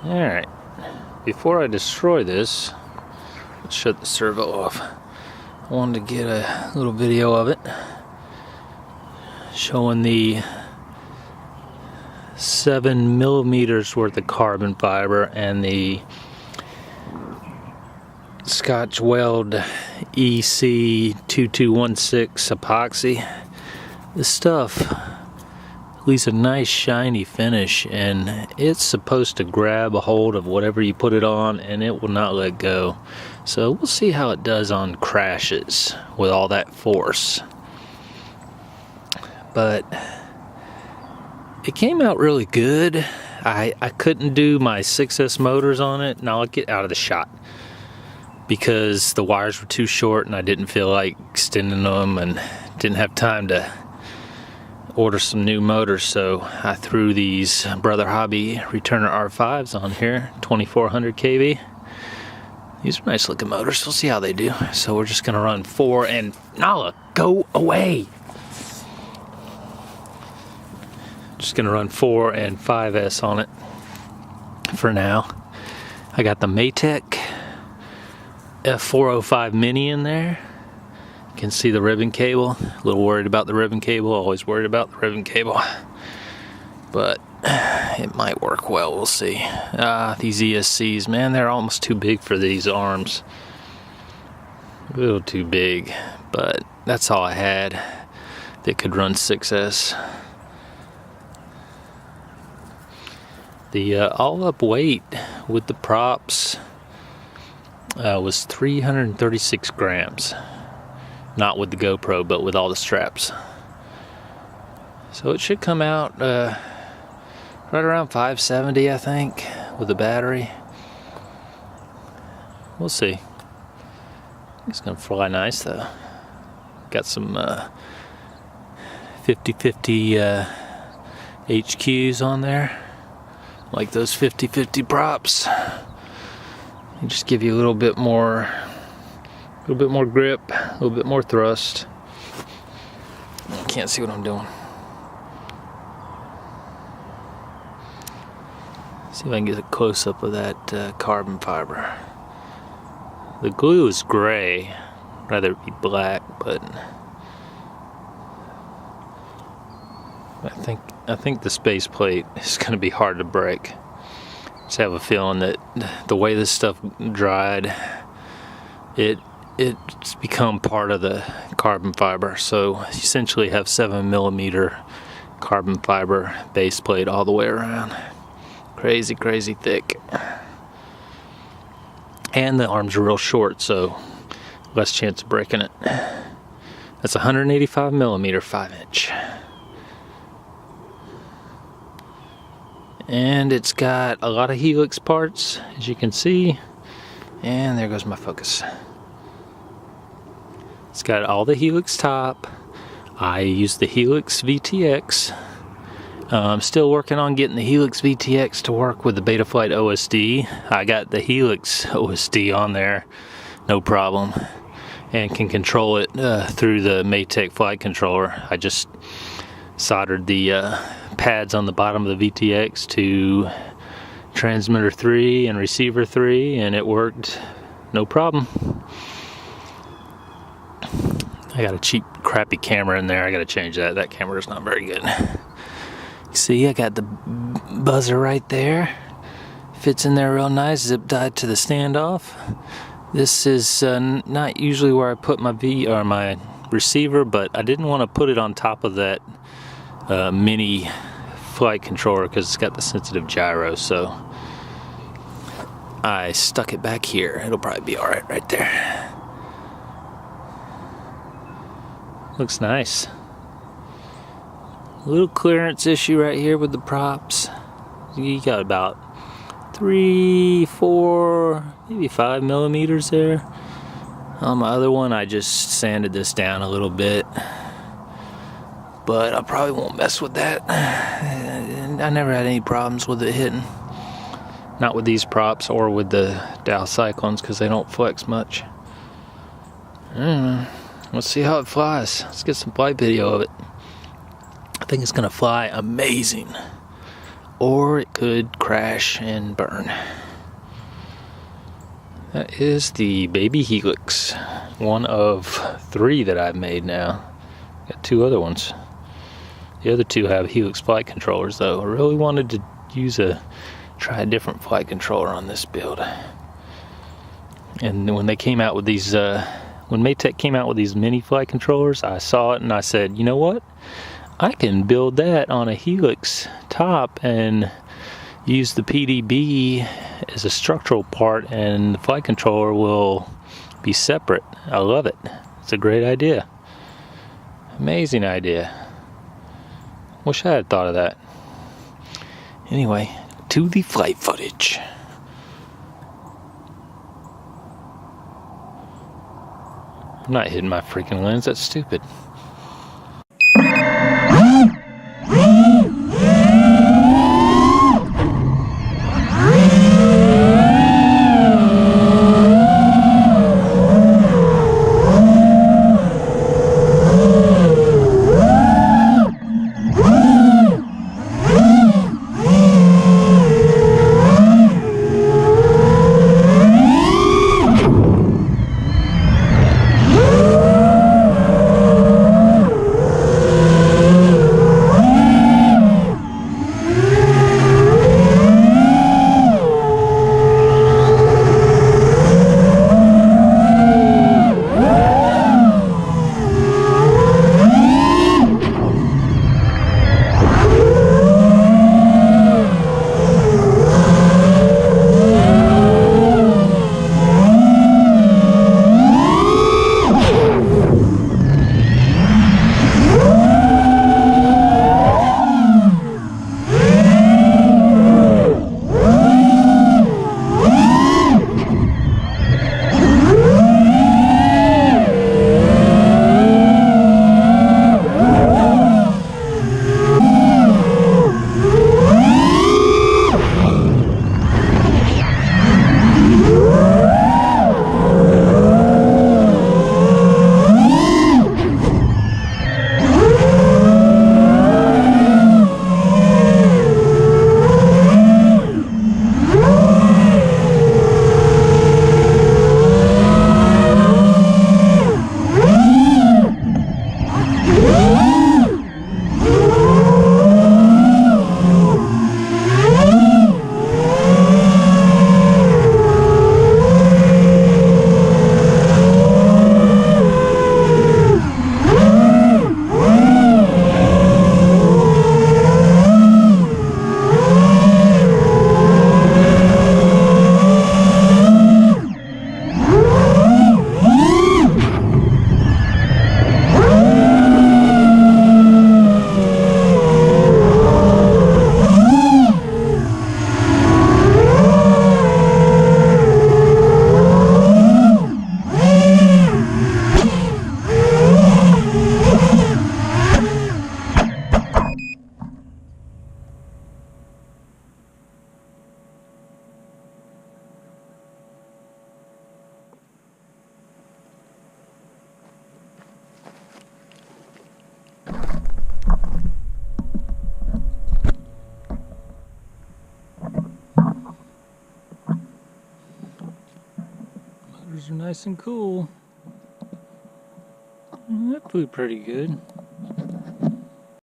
Alright, before I destroy this, let's shut the servo off. I wanted to get a little video of it showing the 7 millimeters worth of carbon fiber and the Scotch Weld EC2216 epoxy. This stuff leaves a nice shiny finish, and it's supposed to grab a hold of whatever you put it on and it will not let go. So we'll see how it does on crashes with all that force. But it came out really good. I couldn't do my 6S motors on it, and I'll get out of the shot because the wires were too short and I didn't feel like extending them and didn't have time to order some new motors. So I threw these Brotherhobby Returner R5s on here, 2400 kV. These are nice looking motors. We'll see how they do. So we're just gonna run 4 and Nala, go away. Just gonna run 4 and 5S on it for now. I got the Matek f405 mini in there. You can see the ribbon cable. A little worried about the ribbon cable. Always worried about the ribbon cable. But it might work well. We'll see. These ESCs, man, they're almost too big for these arms. A little too big. But that's all I had that could run 6S. The all-up weight with the props was 336 grams. Not with the GoPro, but with all the straps. So it should come out right around 570, I think, with the battery. We'll see. It's gonna fly nice though. Got some 50-50 HQs on there, like those 50-50 props. They just give you a little bit more grip, a little bit more thrust. I can't see what I'm doing. See if I can get a close-up of that carbon fiber. The glue is gray, rather it be black, but I think the space plate is going to be hard to break. Just have a feeling that the way this stuff dried, it's become part of the carbon fiber. So you essentially have 7 millimeter carbon fiber base plate all the way around. Crazy, crazy thick. And the arms are real short, so less chance of breaking it. That's 185 millimeter 5-inch. And it's got a lot of Helix parts, as you can see. And there goes my focus. It's got all the Helix top. I use the Helix VTX. I'm still working on getting the Helix VTX to work with the Betaflight OSD. I got the Helix OSD on there, no problem, and can control it through the Matek flight controller. I just soldered the pads on the bottom of the VTX to transmitter 3 and receiver 3, and it worked no problem. I got a cheap crappy camera in there. I gotta change that. That camera is not very good. See, I got the buzzer right there. Fits in there real nice, zip tied to the standoff. This is not usually where I put my receiver, but I didn't want to put it on top of that mini flight controller because it's got the sensitive gyro, so I stuck it back here. It'll probably be alright right there. Looks nice. A little clearance issue right here with the props. You got about 3, 4, maybe 5 millimeters there. On my other one, I just sanded this down a little bit, but I probably won't mess with that. I never had any problems with it hitting. Not with these props or with the Dow Cyclones because they don't flex much. Let's see how it flies. Let's get some flight video of it. I think it's gonna fly amazing. or it could crash and burn. That is the baby Helix, one of 3 that I've made now. Got 2 other ones. The other 2 have Helix flight controllers though. I really wanted to try a different flight controller on this build. And when they came out with these, when Matek came out with these mini flight controllers, I saw it and I said, you know what? I can build that on a Helix top and use the PDB as a structural part, and the flight controller will be separate. I love it. It's a great idea. Amazing idea. Wish I had thought of that. Anyway, to the flight footage. I'm not hitting my freaking lens, that's stupid. Motors are nice and cool. That flew pretty good.